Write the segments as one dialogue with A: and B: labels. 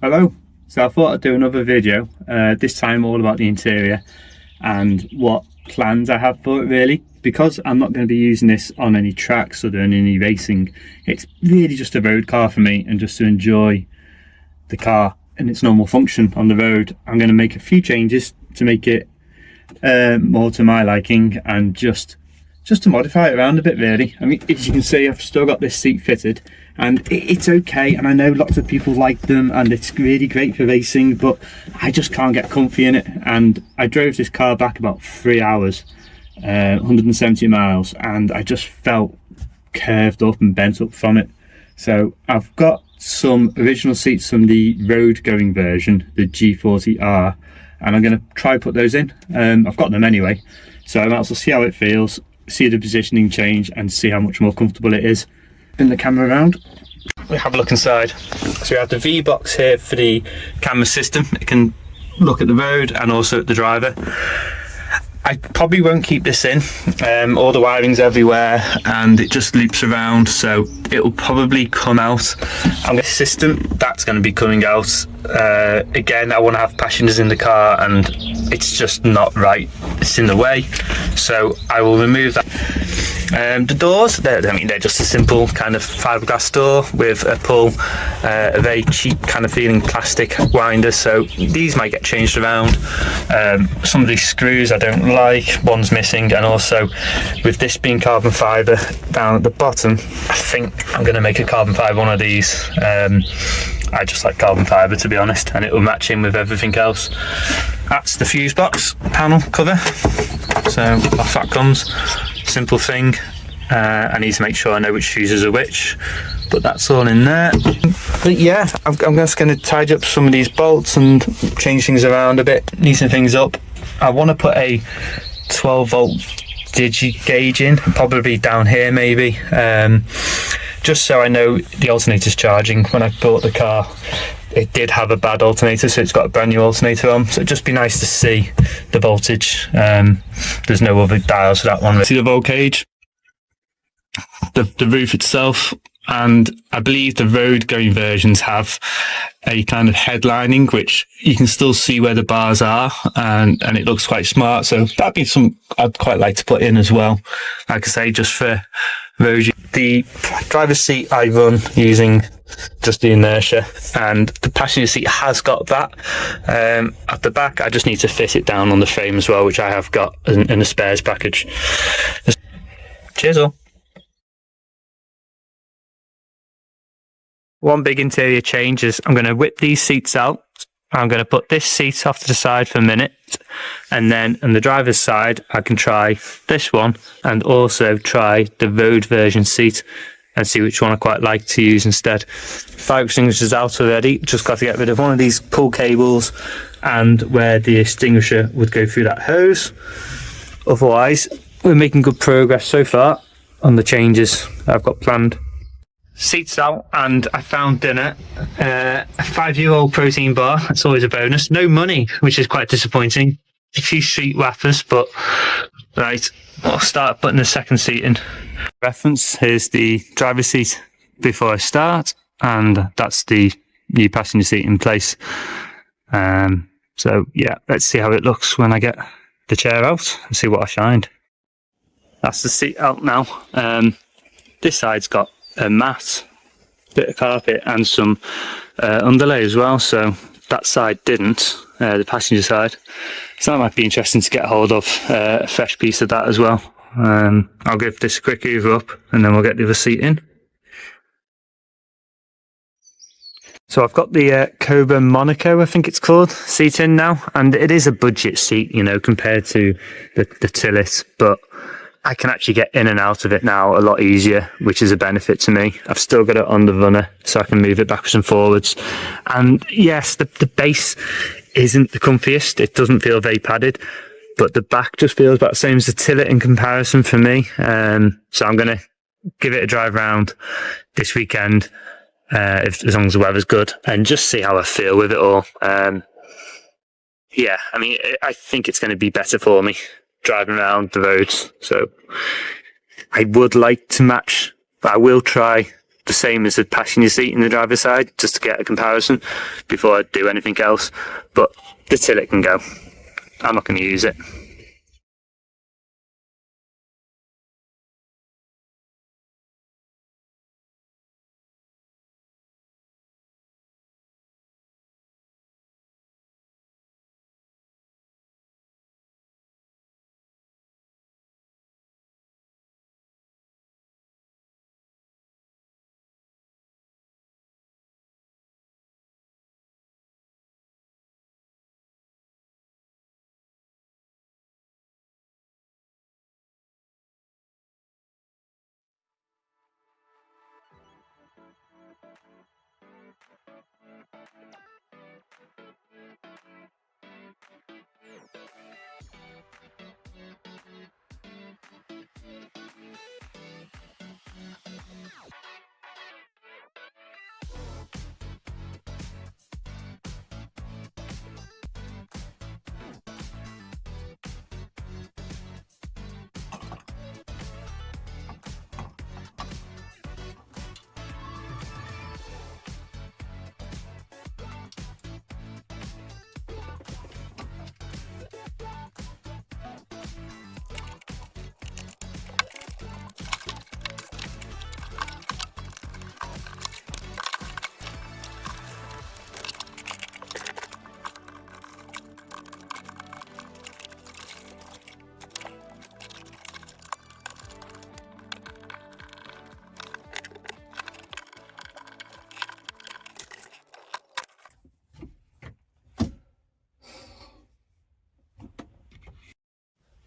A: Hello. So I thought I'd do another video, this time all about the interior and what plans I have for it really. Because I'm not going to be using this on any tracks or doing any racing, it's really just a road car for me and just to enjoy the car in its normal function on the road. I'm going to make a few changes to make it more to my liking and just to modify it around a bit really. I mean, as you can see, I've still got this seat fitted and it's okay, and I know lots of people like them and it's really great for racing, but I just can't get comfy in it. And I drove this car back about 3 hours, 170 miles, and I just felt curved up and bent up from it. So I've got some original seats from the road going version, the G40R, and I'm going to try put those in. I've got them anyway, so I might as well see how it feels, see the positioning change and see how much more comfortable it is. Spin the camera around, we have a look inside. So we have the V box here for the camera system. It can look at the road and also at the driver. I probably won't keep this in, all the wiring's everywhere and it just loops around, so it'll probably come out. And the system, that's going to be coming out. Again, I want to have passengers in the car and it's just not right, it's in the way, so I will remove that. The doors, they're just a simple kind of fiberglass door with a pull, a very cheap kind of feeling plastic winder, so these might get changed around. Some of these screws I don't like, one's missing, and also with this being carbon fibre down at the bottom, I think I'm going to make a carbon fibre one of these. I just like carbon fibre, to be honest, and it will match in with everything else. That's the fuse box panel cover, so off that comes. Simple thing. I need to make sure I know which fuses are which, but that's all in there. But yeah, I'm just going to tidy up some of these bolts and change things around a bit, neaten things up. I want to put a 12 volt digi gauge in, probably down here maybe, just so I know the alternator's charging. When I bought the car, it did have a bad alternator, so it's got a brand new alternator on, so it'd just be nice to see the voltage. There's no other dials for that one. See the volt gauge, the roof itself, and I believe the road going versions have a kind of headlining which you can still see where the bars are, and it looks quite smart, so that'd be something I'd quite like to put in as well, like I say, just for road. The driver's seat I run using just the inertia, and the passenger seat has got that. At the back I just need to fit it down on the frame as well, which I have got in a spares package. Cheers all. One big interior change is I'm going to whip these seats out. I'm going to put this seat off to the side for a minute, and then on the driver's side I can try this one and also try the road version seat and see which one I quite like to use instead. Fire extinguisher's out already, just got to get rid of one of these pull cables and where the extinguisher would go through that hose. Otherwise, we're making good progress so far on the changes I've got planned. Seats out, and I found dinner, a 5-year-old protein bar. That's always a bonus. No money, which is quite disappointing. A few sheet wrappers, but right, I'll start putting the second seat in. Reference, here's the driver's seat before I start, and that's the new passenger seat in place. So yeah, let's see how it looks when I get the chair out and see what I find. That's the seat out now. This side's got a mat, bit of carpet and some underlay as well, so that side didn't, the passenger side, so that might be interesting to get hold of a fresh piece of that as well. I'll give this a quick hoover up and then we'll get the other seat in. So I've got the Cobra Monaco, I think it's called, seat in now, and it is a budget seat, you know, compared to the Tillis, but I can actually get in and out of it now a lot easier, which is a benefit to me. I've still got it on the runner, so I can move it backwards and forwards. And yes, the base isn't the comfiest. It doesn't feel very padded, but the back just feels about the same as the Tillit in comparison for me. So I'm going to give it a drive round this weekend, as long as the weather's good, and just see how I feel with it all. Yeah, I mean, I think it's going to be better for me driving around the roads, so I would like to match, but I will try the same as the passenger seat in the driver's side, just to get a comparison before I do anything else. But the till it can go. I'm not going to use it.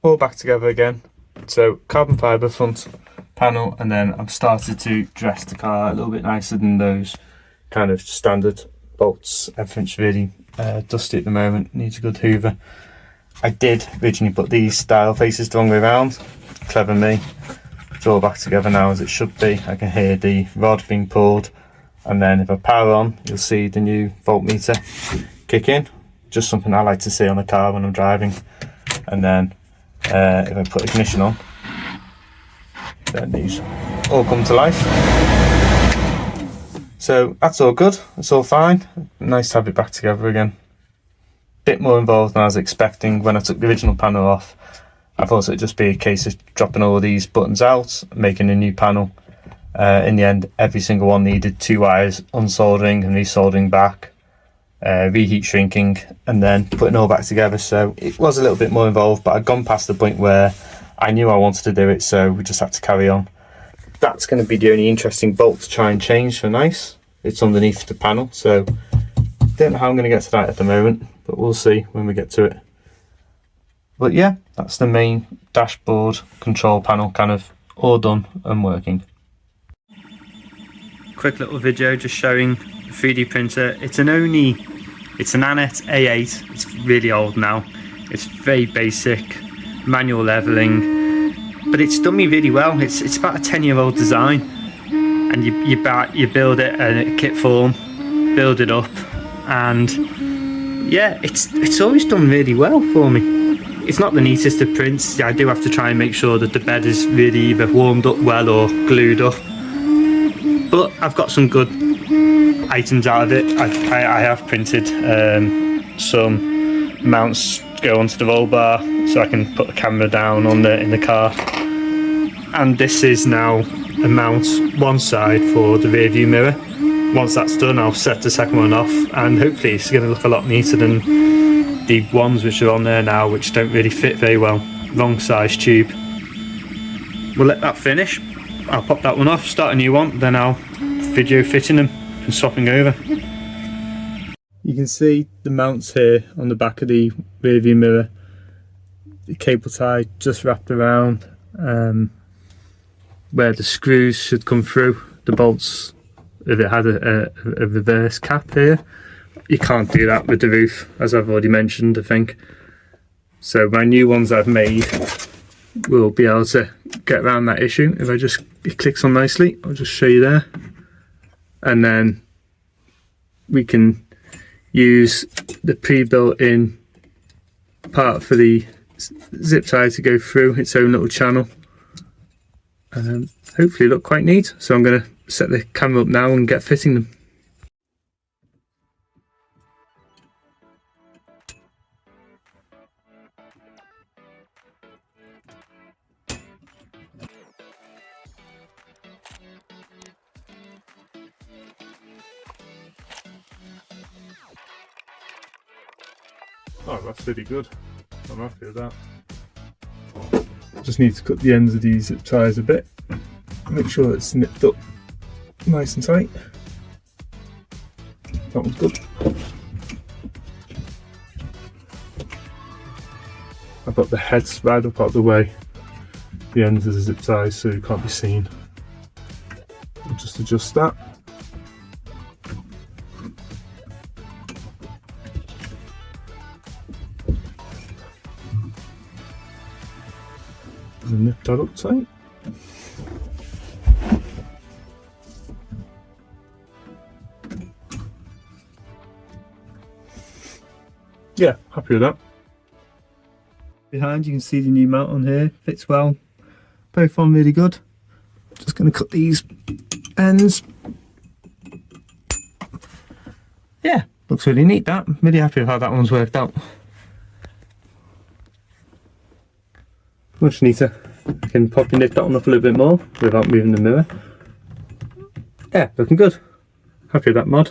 A: All back together again. So carbon fibre front panel, and then I've started to dress the car a little bit nicer than those kind of standard bolts. Everything's really dusty at the moment, needs a good hoover. I did originally put these style faces the wrong way around. Clever me. It's all back together now as it should be. I can hear the rod being pulled, and then if I power on, you'll see the new voltmeter kick in. Just something I like to see on the car when I'm driving. And then if I put ignition on, then these all come to life. So that's all good, it's all fine. Nice to have it back together again. Bit more involved than I was expecting when I took the original panel off. I thought it'd just be a case of dropping all these buttons out, making a new panel. In the end, every single one needed 2 wires, unsoldering and resoldering back, reheat shrinking, and then putting it all back together. So it was a little bit more involved, but I'd gone past the point where I knew I wanted to do it, so we just had to carry on. That's going to be the only interesting bolt to try and change for nice. It's underneath the panel, so don't know how I'm going to get to that at the moment, but we'll see when we get to it. But yeah, that's the main dashboard control panel kind of all done and working. Quick little video just showing the 3D printer. It's an Anet A8. It's really old now. It's very basic, manual leveling, but it's done me really well. It's about a 10-year-old design, and you build it in a kit form, build it up, and yeah, it's always done really well for me. It's not the neatest of prints. I do have to try and make sure that the bed is really either warmed up well or glued up, but I've got some good items out of it. I have printed some mounts to go onto the roll bar so I can put the camera down on in the car, and this is now a mount one side for the rear view mirror. Once that's done, I'll set the second one off, and hopefully it's going to look a lot neater than the ones which are on there now, which don't really fit very well. Wrong size tube. We'll let that finish. I'll pop that one off, start a new one, then I'll video fitting them and swapping over. You can see the mounts here on the back of the rear view mirror. The cable tie just wrapped around where the screws should come through. The bolts, if it had a reverse cap here, you can't do that with the roof, as I've already mentioned, I think. So my new ones I've made will be able to get around that issue. If it clicks on nicely, I'll just show you there. And then we can use the pre-built in part for the zip tie to go through its own little channel. Hopefully look quite neat. So I'm going to set the camera up now and get fitting them. Oh, that's really good. I'm happy with that. Just need to cut the ends of these zip ties a bit. Make sure it's nipped up nice and tight. That one's good. I've got the heads right up out of the way, the ends of the zip ties, so you can't be seen. I'll just adjust that. And nip that up tight. Yeah, happy with that. Behind you can see the new mount on here, fits well, both on really good. Just going to cut these ends. Yeah, looks really neat that. I'm really happy with how that one's worked out. Much neater. I can probably nip that one up a little bit more without moving the mirror. Yeah, looking good. Happy with that mod.